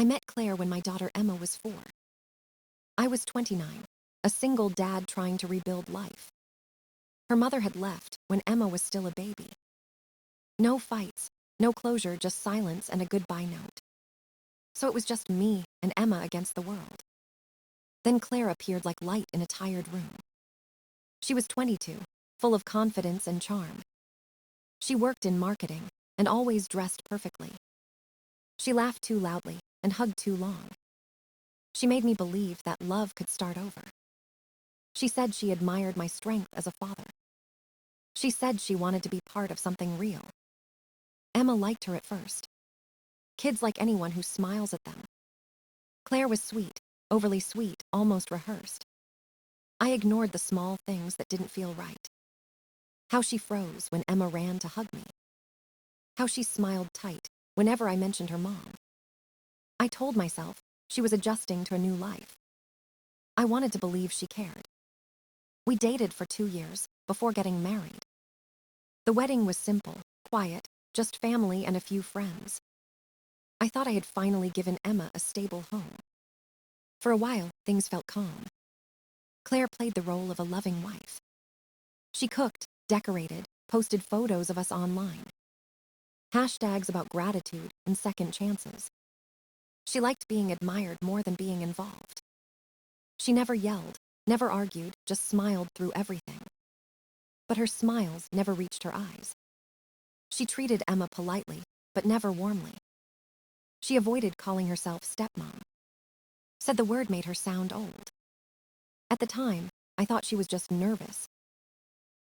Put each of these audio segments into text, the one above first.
met Claire when my daughter Emma was 4. I was 29, a single dad trying to rebuild life. Her mother had left when Emma was still a baby. No fights, no closure, just silence and a goodbye note. So it was just me and Emma against the world. Then Claire appeared like light in a tired room. She was 22, full of confidence and charm. She worked in marketing and always dressed perfectly. She laughed too loudly and hugged too long. She made me believe that love could start over. She said she admired my strength as a father. She said she wanted to be part of something real. Emma liked her at first. Kids like anyone who smiles at them. Claire was sweet, overly sweet, almost rehearsed. I ignored the small things that didn't feel right. How she froze when Emma ran to hug me. How she smiled tight whenever I mentioned her mom. I told myself she was adjusting to a new life. I wanted to believe she cared. We dated for 2 years before getting married. The wedding was simple, quiet, just family and a few friends. I thought I had finally given Emma a stable home. For a while, things felt calm. Claire played the role of a loving wife. She cooked, decorated, posted photos of us online. Hashtags about gratitude and second chances. She liked being admired more than being involved. She never yelled, never argued, just smiled through everything. But her smiles never reached her eyes. She treated Emma politely, but never warmly. She avoided calling herself stepmom. Said the word made her sound old. At the time, I thought she was just nervous.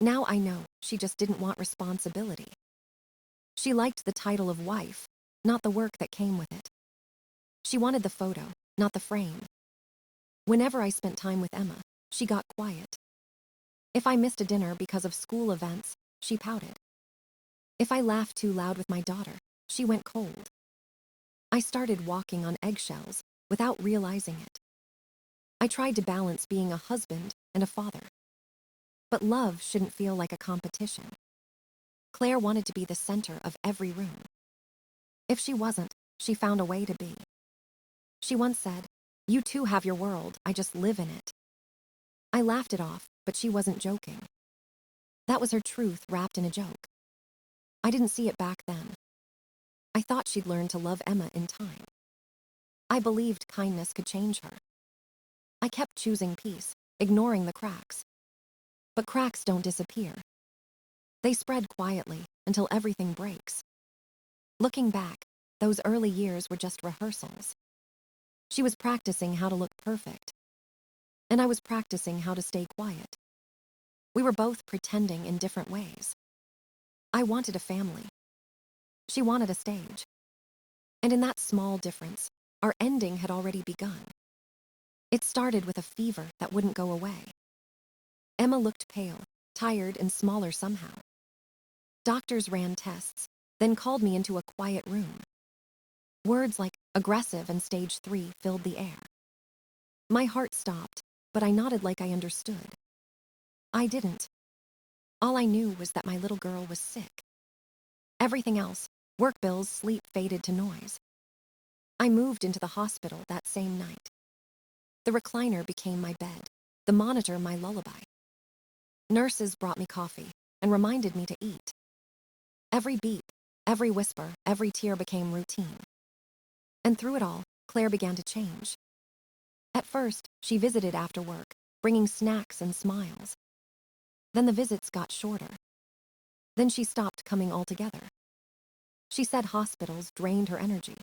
Now I know she just didn't want responsibility. She liked the title of wife, not the work that came with it. She wanted the photo, not the frame. Whenever I spent time with Emma, she got quiet. If I missed a dinner because of school events, she pouted. If I laughed too loud with my daughter, she went cold. I started walking on eggshells without realizing it. I tried to balance being a husband and a father. But love shouldn't feel like a competition. Claire wanted to be the center of every room. If she wasn't, she found a way to be. She once said, "You too have your world, I just live in it." I laughed it off, but she wasn't joking. That was her truth wrapped in a joke. I didn't see it back then. I thought she'd learn to love Emma in time. I believed kindness could change her. I kept choosing peace, ignoring the cracks. But cracks don't disappear. They spread quietly until everything breaks. Looking back, those early years were just rehearsals. She was practicing how to look perfect. And I was practicing how to stay quiet. We were both pretending in different ways. I wanted a family. She wanted a stage. And in that small difference, our ending had already begun. It started with a fever that wouldn't go away. Emma looked pale, tired, and smaller somehow. Doctors ran tests, then called me into a quiet room. Words like aggressive and stage 3 filled the air. My heart stopped, but I nodded like I understood. I didn't. All I knew was that my little girl was sick. Everything else, work bills, sleep, faded to noise. I moved into the hospital that same night. The recliner became my bed, the monitor my lullaby. Nurses brought me coffee and reminded me to eat. Every beep, every whisper, every tear became routine. And through it all, Claire began to change. At first, she visited after work, bringing snacks and smiles. Then the visits got shorter. Then she stopped coming altogether. She said hospitals drained her energy.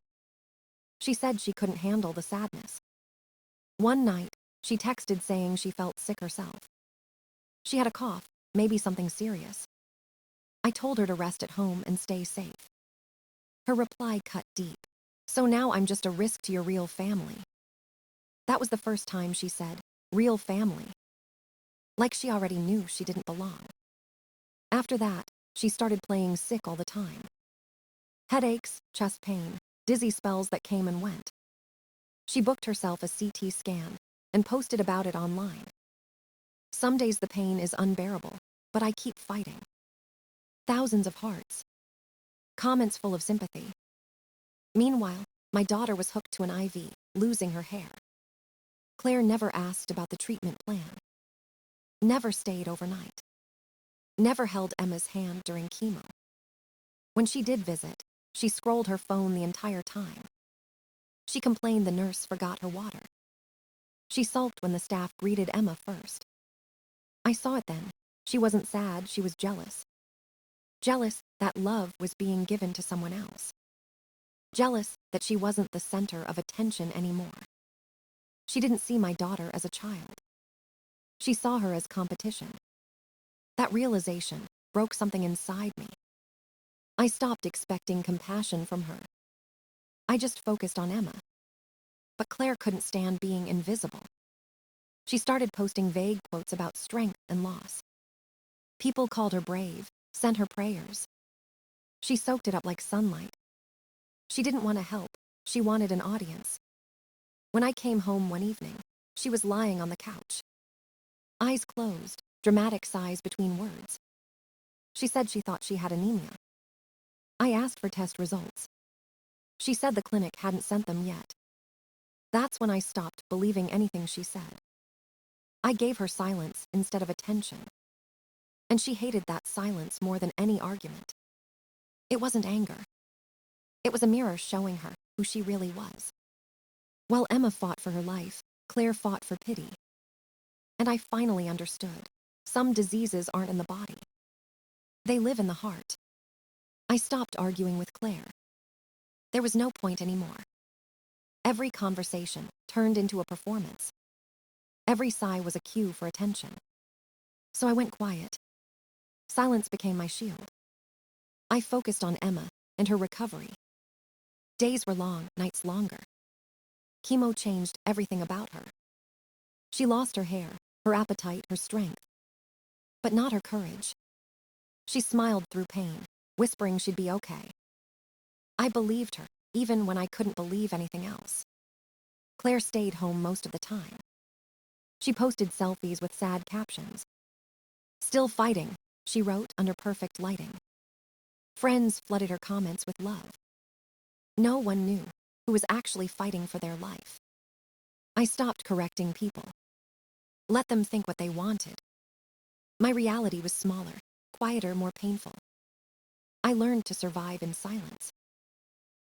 She said she couldn't handle the sadness. One night, she texted saying she felt sick herself. She had a cough, maybe something serious. I told her to rest at home and stay safe. Her reply cut deep. "So now I'm just a risk to your real family." That was the first time she said, "real family." Like she already knew she didn't belong. After that, she started playing sick all the time. Headaches, chest pain, dizzy spells that came and went. She booked herself a CT scan and posted about it online. Some days the pain is unbearable, but I keep fighting. Thousands of hearts. Comments full of sympathy. Meanwhile, My daughter was hooked to an IV, losing her hair. Claire never asked about the treatment plan. Never stayed overnight. Never held Emma's hand during chemo. When she did visit, she scrolled her phone the entire time. She complained the nurse forgot her water. She sulked when the staff greeted Emma first. I saw it then. She wasn't sad, she was jealous. Jealous that love was being given to someone else. Jealous that she wasn't the center of attention anymore. She didn't see my daughter as a child. She saw her as competition. That realization broke something inside me. I stopped expecting compassion from her. I just focused on Emma. But Claire couldn't stand being invisible. She started posting vague quotes about strength and loss. People called her brave, sent her prayers. She soaked it up like sunlight. She didn't want to help, she wanted an audience. When I came home one evening, she was lying on the couch. Eyes closed, dramatic sighs between words. She said she thought she had anemia. I asked for test results. She said the clinic hadn't sent them yet. That's when I stopped believing anything she said. I gave her silence instead of attention. And she hated that silence more than any argument. It wasn't anger. It was a mirror showing her who she really was. While Emma fought for her life, Claire fought for pity. And I finally understood. Some diseases aren't in the body. They live in the heart. I stopped arguing with Claire. There was no point anymore. Every conversation turned into a performance. Every sigh was a cue for attention. So I went quiet. Silence became my shield. I focused on Emma and her recovery. Days were long, nights longer. Chemo changed everything about her. She lost her hair, her appetite, her strength. But not her courage. She smiled through pain, whispering she'd be okay. I believed her, even when I couldn't believe anything else. Claire stayed home most of the time. She posted selfies with sad captions. Still fighting, she wrote under perfect lighting. Friends flooded her comments with love. No one knew who was actually fighting for their life. I stopped correcting people. Let them think what they wanted. My reality was smaller, quieter, more painful. I learned to survive in silence.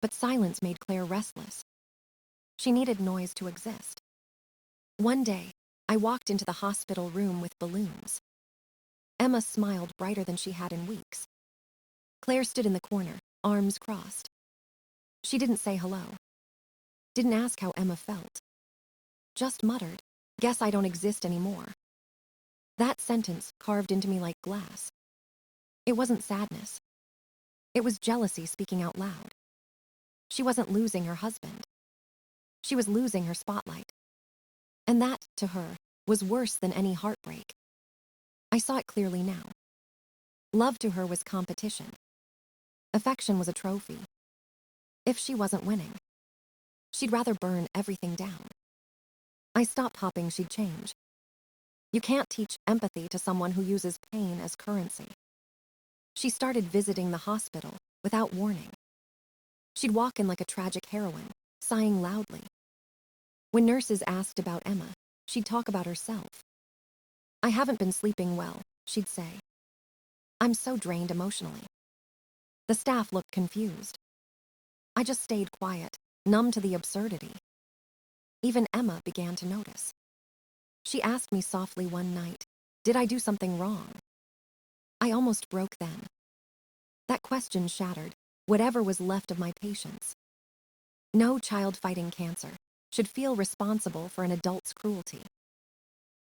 But silence made Claire restless. She needed noise to exist. One day, I walked into the hospital room with balloons. Emma smiled brighter than she had in weeks. Claire stood in the corner, arms crossed. She didn't say hello. Didn't ask how Emma felt. Just muttered, "Guess I don't exist anymore." That sentence carved into me like glass. It wasn't sadness. It was jealousy speaking out loud. She wasn't losing her husband. She was losing her spotlight. And that, to her, was worse than any heartbreak. I saw it clearly now. Love to her was competition. Affection was a trophy. If she wasn't winning, she'd rather burn everything down. I stopped hoping she'd change. You can't teach empathy to someone who uses pain as currency. She started visiting the hospital without warning. She'd walk in like a tragic heroine, sighing loudly. When nurses asked about Emma, she'd talk about herself. "I haven't been sleeping well," she'd say. "I'm so drained emotionally." The staff looked confused. I just stayed quiet, numb to the absurdity. Even Emma began to notice. She asked me softly one night, "Did I do something wrong?" I almost broke then. That question shattered whatever was left of my patience. No child fighting cancer should feel responsible for an adult's cruelty.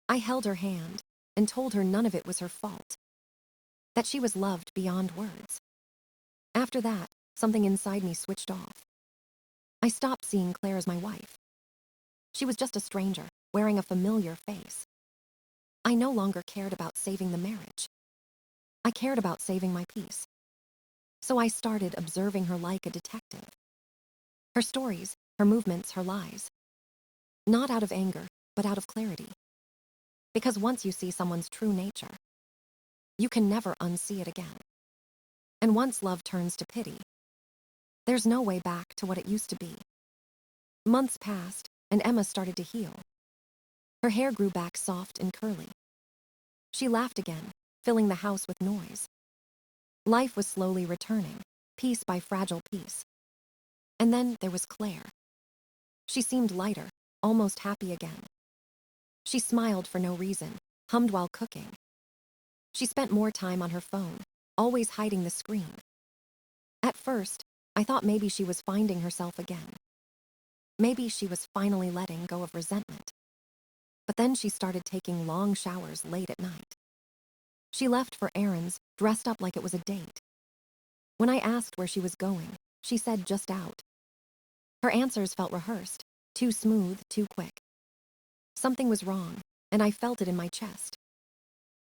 I held her hand and told her none of it was her fault. That she was loved beyond words. After that, something inside me switched off. I stopped seeing Claire as my wife. She was just a stranger, wearing a familiar face. I no longer cared about saving the marriage. I cared about saving my peace. So I started observing her like a detective. Her stories, her movements, her lies. Not out of anger, but out of clarity. Because once you see someone's true nature, you can never unsee it again. And once love turns to pity, there's no way back to what it used to be. Months passed, and Emma started to heal. Her hair grew back soft and curly. She laughed again, filling the house with noise. Life was slowly returning, piece by fragile piece. And then there was Claire. She seemed lighter, almost happy again. She smiled for no reason, hummed while cooking. She spent more time on her phone, always hiding the screen. At first, I thought maybe she was finding herself again. Maybe she was finally letting go of resentment. But then she started taking long showers late at night. She left for errands, dressed up like it was a date. When I asked where she was going, she said just out. Her answers felt rehearsed, too smooth, too quick. Something was wrong, and I felt it in my chest.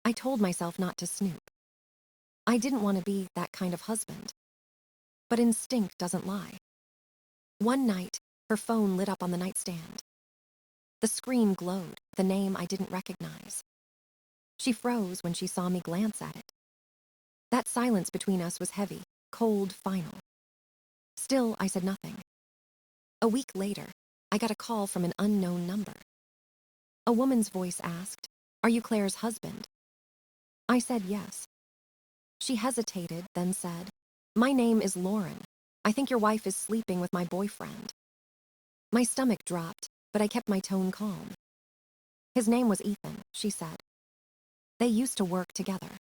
I told myself not to snoop. I didn't want to be that kind of husband. But instinct doesn't lie. One night, her phone lit up on the nightstand. The screen glowed, the name I didn't recognize. She froze when she saw me glance at it. That silence between us was heavy, cold, final. Still, I said nothing. A week later, I got a call from an unknown number. A woman's voice asked, "Are you Claire's husband?" I said yes. She hesitated, then said, "My name is Lauren. I think your wife is sleeping with my boyfriend." My stomach dropped, but I kept my tone calm. "His name was Ethan," she said. "They used to work together."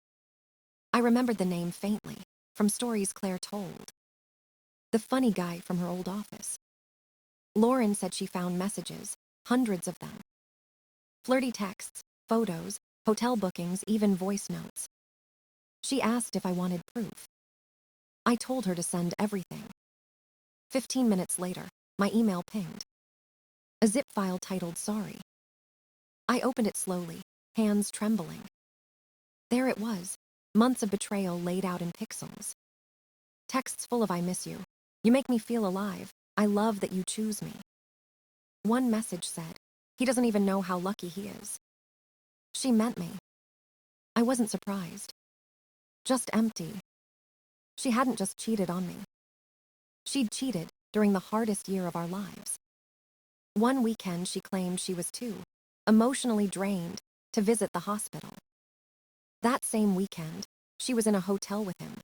I remembered the name faintly, from stories Claire told. The funny guy from her old office. Lauren said she found messages, hundreds of them. Flirty texts, photos, hotel bookings, even voice notes. She asked if I wanted proof. I told her to send everything. 15 minutes later, my email pinged. A zip file titled "Sorry." I opened it slowly, hands trembling. There it was, months of betrayal laid out in pixels. Texts full of "I miss you. You make me feel alive. I love that you choose me." One message said, "He doesn't even know how lucky he is." She meant me. I wasn't surprised. Just empty. She hadn't just cheated on me. She'd cheated during the hardest year of our lives. One weekend she claimed she was too emotionally drained to visit the hospital. That same weekend, she was in a hotel with him.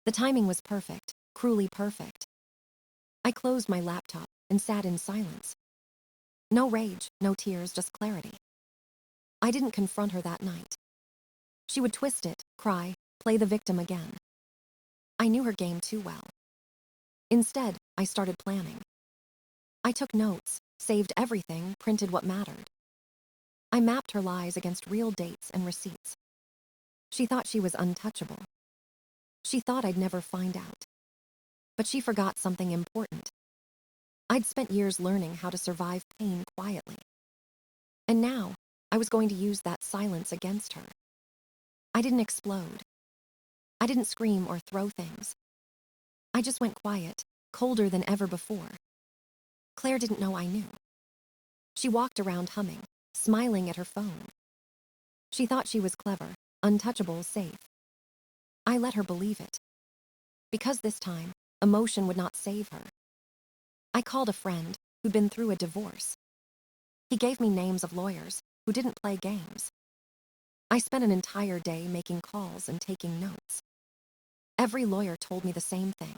The timing was perfect, cruelly perfect. I closed my laptop and sat in silence. No rage, no tears, just clarity. I didn't confront her that night. She would twist it, cry, play the victim again. I knew her game too well. Instead, I started planning. I took notes, saved everything, printed what mattered. I mapped her lies against real dates and receipts. She thought she was untouchable. She thought I'd never find out. But she forgot something important. I'd spent years learning how to survive pain quietly. And now, I was going to use that silence against her. I didn't explode. I didn't scream or throw things. I just went quiet, colder than ever before. Claire didn't know I knew. She walked around humming, smiling at her phone. She thought she was clever, untouchable, safe. I let her believe it. Because this time, emotion would not save her. I called a friend who'd been through a divorce. He gave me names of lawyers who didn't play games. I spent an entire day making calls and taking notes. Every lawyer told me the same thing.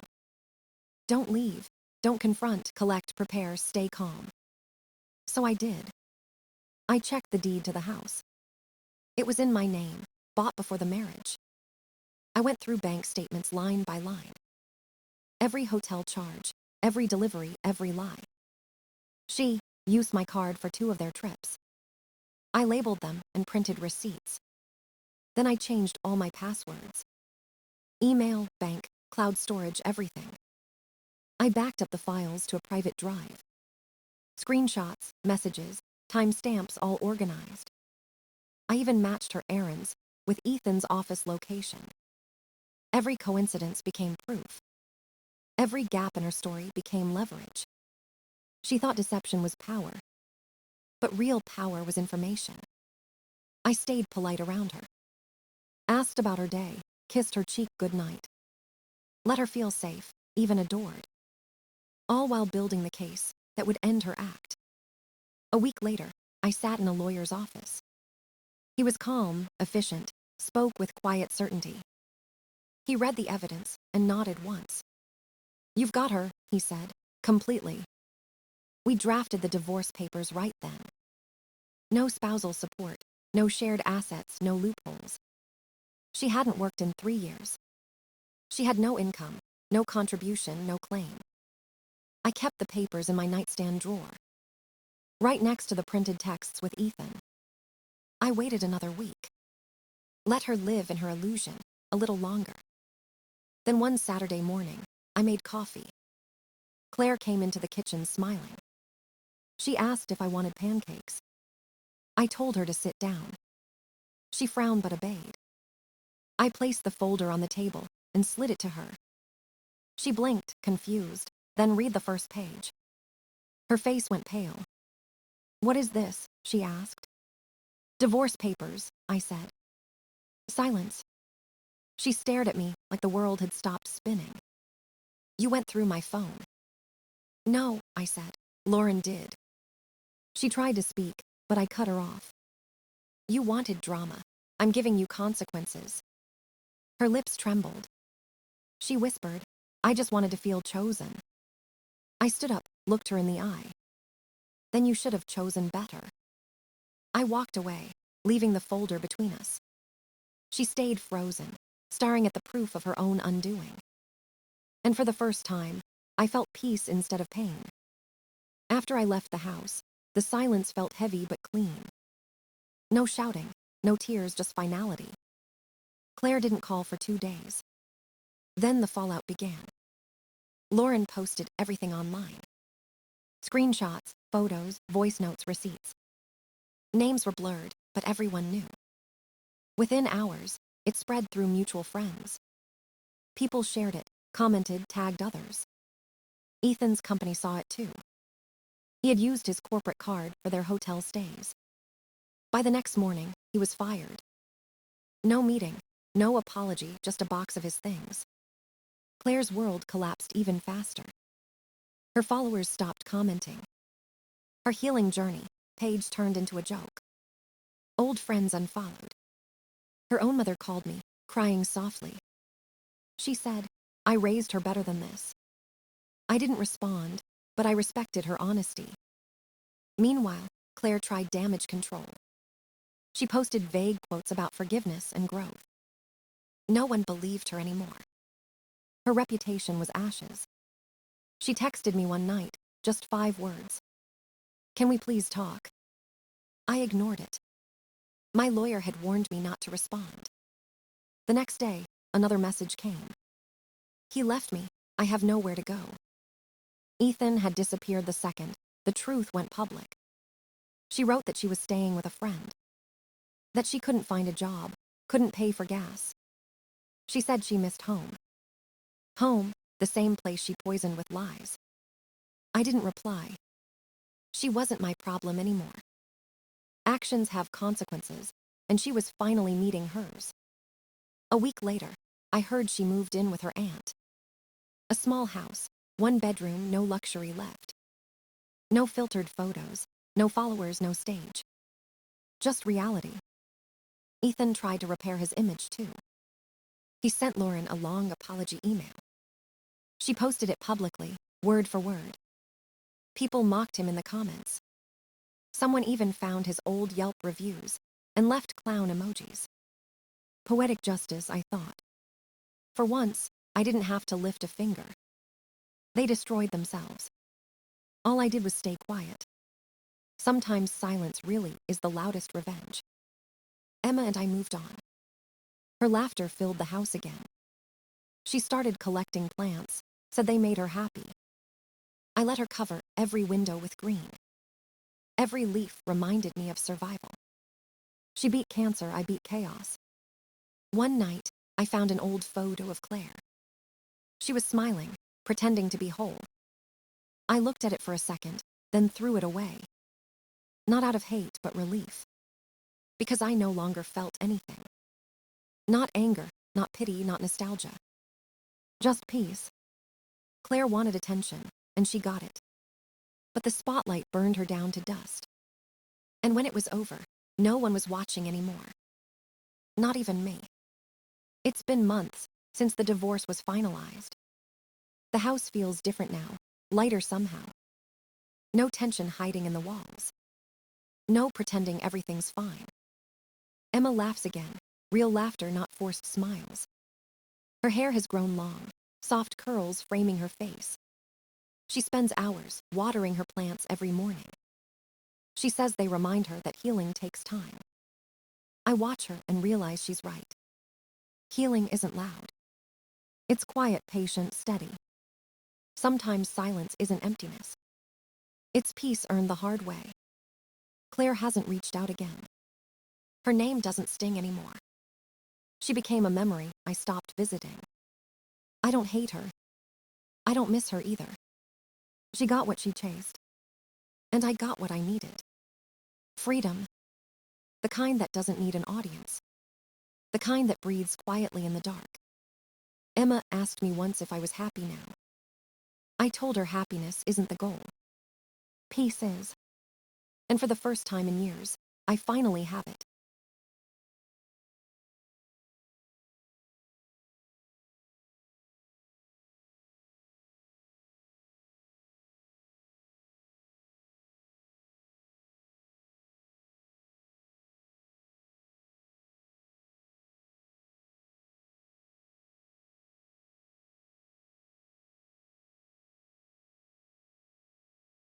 Don't leave, don't confront, collect, prepare, stay calm. So I did. I checked the deed to the house. It was in my name, bought before the marriage. I went through bank statements line by line. Every hotel charge, every delivery, every lie. She used my card for 2 of their trips. I labeled them and printed receipts. Then I changed all my passwords. Email, bank, cloud storage, everything. I backed up the files to a private drive. Screenshots, messages, timestamps all organized. I even matched her errands with Ethan's office location. Every coincidence became proof. Every gap in her story became leverage. She thought deception was power. But real power was information. I stayed polite around her. Asked about her day, kissed her cheek goodnight. Let her feel safe, even adored. All while building the case, that would end her act. A week later, I sat in a lawyer's office. He was calm, efficient, spoke with quiet certainty. He read the evidence and nodded once. "You've got her," he said, "completely." We drafted the divorce papers right then. No spousal support, no shared assets, no loopholes. She hadn't worked in 3 years. She had no income, no contribution, no claim. I kept the papers in my nightstand drawer, right next to the printed texts with Ethan. I waited another week. Let her live in her illusion a little longer. Then one Saturday morning, I made coffee. Claire came into the kitchen smiling. She asked if I wanted pancakes. I told her to sit down. She frowned but obeyed. I placed the folder on the table and slid it to her. She blinked, confused, then read the first page. Her face went pale. "What is this?" she asked. "Divorce papers," I said. Silence. She stared at me like the world had stopped spinning. "You went through my phone." "No," I said. "Lauren did." She tried to speak, but I cut her off. "You wanted drama. I'm giving you consequences." Her lips trembled. She whispered, "I just wanted to feel chosen." I stood up, looked her in the eye. "Then you should have chosen better." I walked away, leaving the folder between us. She stayed frozen, staring at the proof of her own undoing. And for the first time, I felt peace instead of pain. After I left the house, the silence felt heavy but clean. No shouting, no tears, just finality. Claire didn't call for 2 days. Then the fallout began. Lauren posted everything online. Screenshots, photos, voice notes, receipts. Names were blurred, but everyone knew. Within hours, it spread through mutual friends. People shared it, commented, tagged others. Ethan's company saw it too. He had used his corporate card for their hotel stays. By the next morning, he was fired. No meeting, no apology, just a box of his things. Claire's world collapsed even faster. Her followers stopped commenting. Her healing journey, page turned into a joke. Old friends unfollowed. Her own mother called me, crying softly. She said, "I raised her better than this." I didn't respond, but I respected her honesty. Meanwhile, Claire tried damage control. She posted vague quotes about forgiveness and growth. No one believed her anymore. Her reputation was ashes. She texted me one night, just 5 words. "Can we please talk?" I ignored it. My lawyer had warned me not to respond. The next day, another message came. "He left me. I have nowhere to go." Ethan had disappeared the second the truth went public. She wrote that she was staying with a friend. That she couldn't find a job, couldn't pay for gas. She said she missed home. Home, the same place she poisoned with lies. I didn't reply. She wasn't my problem anymore. Actions have consequences, and she was finally meeting hers. A week later, I heard she moved in with her aunt. A small house, 1 bedroom, no luxury left. No filtered photos, no followers, no stage. Just reality. Ethan tried to repair his image too. He sent Lauren a long apology email. She posted it publicly, word for word. People mocked him in the comments. Someone even found his old Yelp reviews and left clown emojis. Poetic justice, I thought. For once, I didn't have to lift a finger. They destroyed themselves. All I did was stay quiet. Sometimes silence really is the loudest revenge. Emma and I moved on. Her laughter filled the house again. She started collecting plants, said they made her happy. I let her cover every window with green. Every leaf reminded me of survival. She beat cancer, I beat chaos. One night, I found an old photo of Claire. She was smiling, pretending to be whole. I looked at it for a second, then threw it away. Not out of hate, but relief. Because I no longer felt anything. Not anger, not pity, not nostalgia. Just peace. Claire wanted attention, and she got it. but the spotlight burned her down to dust. And when it was over, no one was watching anymore. Not even me. It's been months since the divorce was finalized. The house feels different now, lighter somehow. No tension hiding in the walls. No pretending everything's fine. Emma laughs again, real laughter, not forced smiles. Her hair has grown long, soft curls framing her face. She spends hours watering her plants every morning. She says they remind her that healing takes time. I watch her and realize she's right. Healing isn't loud. It's quiet, patient, steady. Sometimes silence isn't emptiness. It's peace earned the hard way. Claire hasn't reached out again. Her name doesn't sting anymore. She became a memory I stopped visiting. I don't hate her. I don't miss her either. She got what she chased. And I got what I needed. Freedom. The kind that doesn't need an audience. The kind that breathes quietly in the dark. Emma asked me once if I was happy now. I told her happiness isn't the goal. Peace is. And for the first time in years, I finally have it.